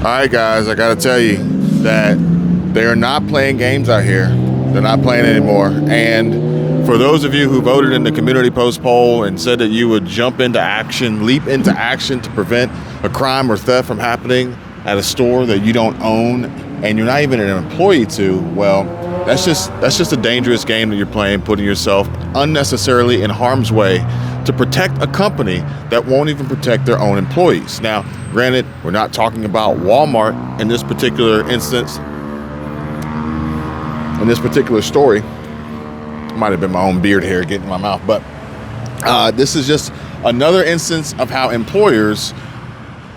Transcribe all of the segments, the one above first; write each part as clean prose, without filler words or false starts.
All right, guys, I got to tell you that they are not playing games out here. They're not playing anymore. And for those of you who voted in the community post poll and said that you would jump into action, leap into action to prevent a crime or theft from happening at a store that you don't own and you're not even an employee to, well, that's just a dangerous game that you're playing, putting yourself unnecessarily in harm's way to protect a company that won't even protect their own employees. Now, granted, we're not talking about Walmart in this particular instance, in this particular story. Might have been my own beard hair getting in my mouth, but this is just another instance of how employers,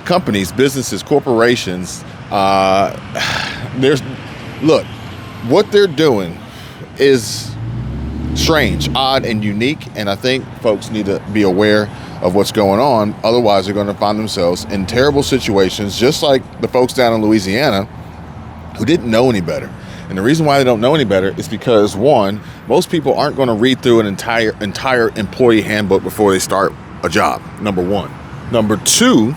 companies, businesses, corporations, look, what they're doing is strange, odd, and unique, and I think folks need to be aware of what's going on. Otherwise, they're going to find themselves in terrible situations, just like the folks down in Louisiana who didn't know any better. And the reason why they don't know any better is because, one, most people aren't going to read through an entire employee handbook before they start a job, number one. Number two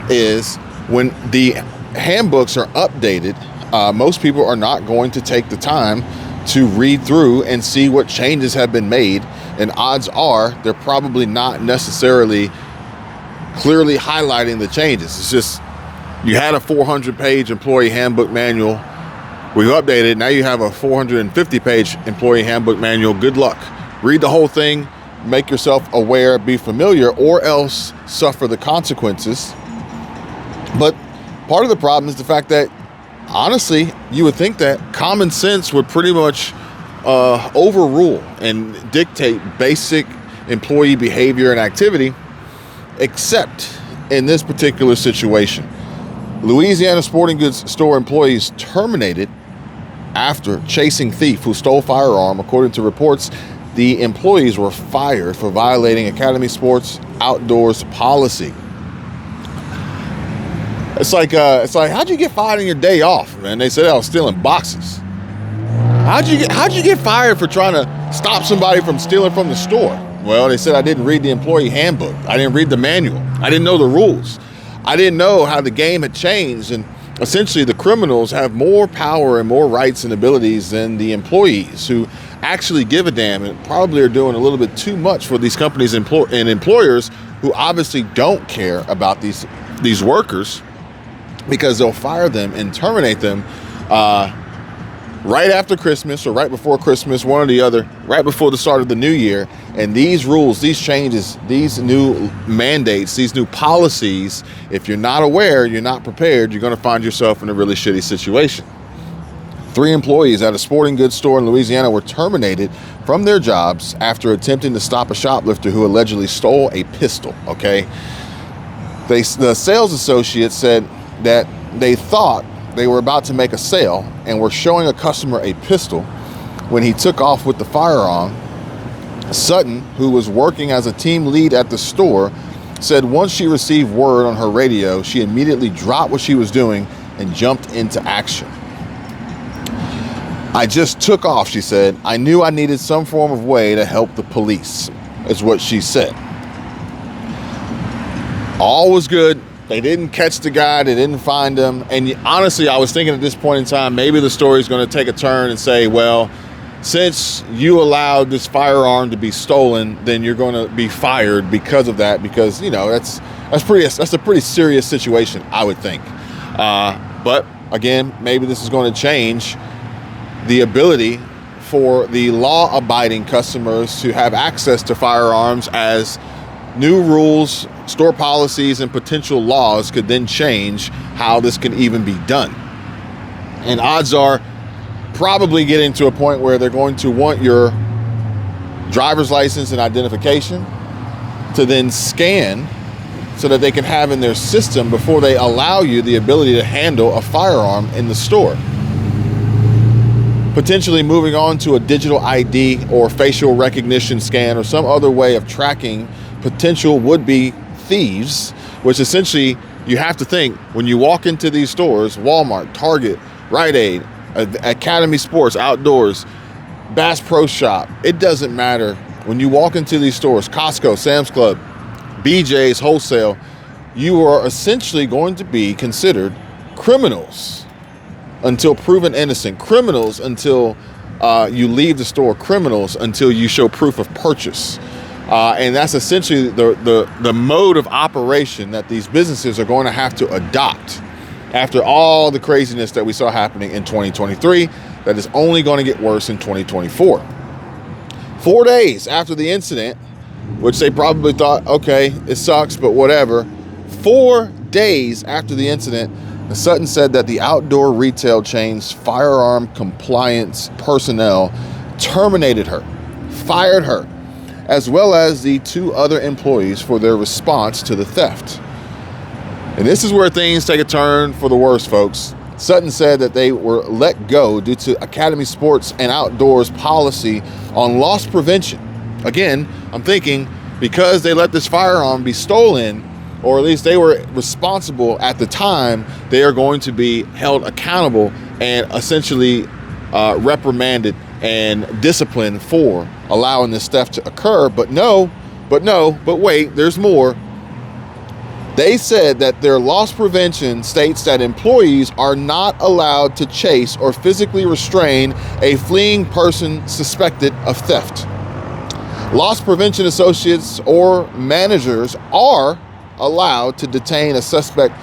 is when the handbooks are updated, most people are not going to take the time to read through and see what changes have been made, and odds are they're probably not necessarily clearly highlighting the changes. It's just, you had a 400-page employee handbook manual, we've updated, now you have a 450-page employee handbook manual. Good luck. Read the whole thing, make yourself aware, be familiar, or else suffer the consequences. But part of the problem is the fact that, honestly, you would think that common sense would pretty much overrule and dictate basic employee behavior and activity, except in this particular situation. Louisiana sporting goods store employees terminated after chasing thief who stole firearm. According to reports, the employees were fired for violating Academy Sports Outdoors policy. It's like, how'd you get fired on your day off, man? They said I was stealing boxes. How'd you get fired for trying to stop somebody from stealing from the store? Well, they said I didn't read the employee handbook. I didn't read the manual. I didn't know the rules. I didn't know how the game had changed. And essentially, the criminals have more power and more rights and abilities than the employees, who actually give a damn and probably are doing a little bit too much for these companies and employers who obviously don't care about these workers, because they'll fire them and terminate them right after Christmas or right before Christmas, one or the other, right before the start of the new year. And these rules, these changes, these new mandates, these new policies, if you're not aware, you're not prepared, you're going to find yourself in a really shitty situation. 3 employees at a sporting goods store in Louisiana were terminated from their jobs after attempting to stop a shoplifter who allegedly stole a pistol, okay? The sales associate said that they thought they were about to make a sale and were showing a customer a pistol when he took off with the firearm. Sutton, who was working as a team lead at the store, said once she received word on her radio, she immediately dropped what she was doing and jumped into action. I just took off, she said. I knew I needed some form of way to help the police, is what she said. All was good. They didn't catch the guy. They didn't find him. And honestly, I was thinking at this point in time, maybe the story is going to take a turn and say, well, since you allowed this firearm to be stolen, then you're going to be fired because of that. Because, you know, that's a pretty serious situation, I would think. But again, maybe this is going to change the ability for the law-abiding customers to have access to firearms, as new rules, store policies, and potential laws could then change how this can even be done. And odds are probably getting to a point where they're going to want your driver's license and identification to then scan so that they can have in their system before they allow you the ability to handle a firearm in the store. Potentially moving on to a digital ID or facial recognition scan or some other way of tracking potential would-be thieves, which essentially you have to think when you walk into these stores, Walmart, Target, Rite Aid, Academy Sports Outdoors, Bass Pro Shop, it doesn't matter. When you walk into these stores, Costco, Sam's Club, BJ's Wholesale, you are essentially going to be considered criminals until proven innocent, criminals until you leave the store, criminals until you show proof of purchase. And that's essentially the mode of operation that these businesses are going to have to adopt after all the craziness that we saw happening in 2023, that is only going to get worse in 2024. 4 days after the incident, which they probably thought, okay, it sucks, but whatever. 4 days after the incident, Sutton said that the outdoor retail chain's firearm compliance personnel terminated her, fired her, as well as the 2 other employees for their response to the theft. And this is where things take a turn for the worse, folks. Sutton said that they were let go due to Academy Sports and Outdoors policy on loss prevention. Again, I'm thinking because they let this firearm be stolen, or at least they were responsible at the time, they are going to be held accountable and essentially reprimanded and disciplined for allowing this theft to occur. But wait, there's more. They said that their loss prevention states that employees are not allowed to chase or physically restrain a fleeing person suspected of theft. Loss prevention associates or managers are allowed to detain a suspect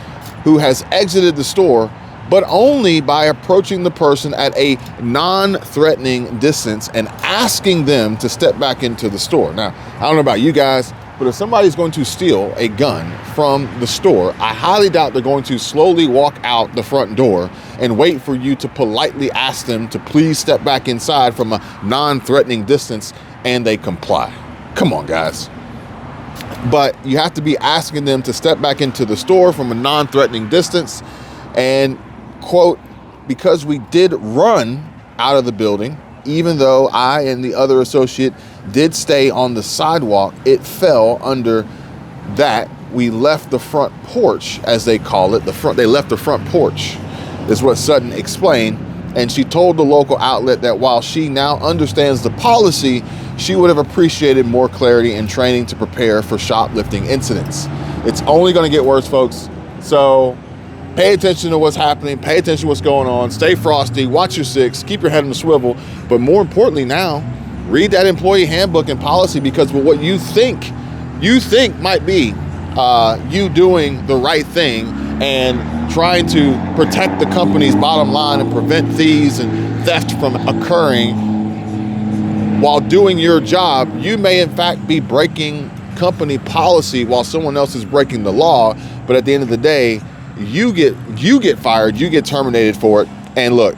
who has exited the store, but only by approaching the person at a non-threatening distance and asking them to step back into the store. Now, I don't know about you guys, but if somebody's going to steal a gun from the store, I highly doubt they're going to slowly walk out the front door and wait for you to politely ask them to please step back inside from a non-threatening distance and they comply. Come on, guys. But you have to be asking them to step back into the store from a non-threatening distance. And, quote, because we did run out of the building, even though I and the other associate did stay on the sidewalk, it fell under that. We left the front porch, as they call it. They left the front porch, is what Sutton explained. And she told the local outlet that while she now understands the policy, she would have appreciated more clarity and training to prepare for shoplifting incidents. It's only going to get worse, folks. So pay attention to what's happening. Pay attention to what's going on. Stay frosty. Watch your six. Keep your head on the swivel. But more importantly now, read that employee handbook and policy, because what you think might be you doing the right thing and trying to protect the company's bottom line and prevent thieves and theft from occurring while doing your job, you may in fact be breaking company policy while someone else is breaking the law. But at the end of the day, you get fired, you get terminated for it. And look,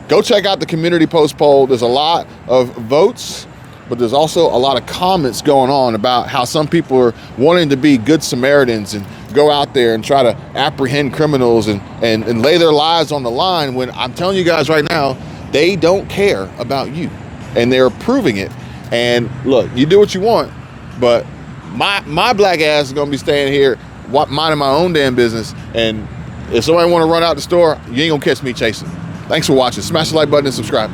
go check out the community post poll. There's a lot of votes, but there's also a lot of comments going on about how some people are wanting to be good Samaritans and go out there and try to apprehend criminals and lay their lives on the line, when I'm telling you guys right now, they don't care about you. And they're proving it. And look, you do what you want, but my black ass is gonna be staying here minding my own damn business. And if somebody want to run out the store, you ain't gonna catch me chasing. Thanks for watching. Smash the like button and subscribe.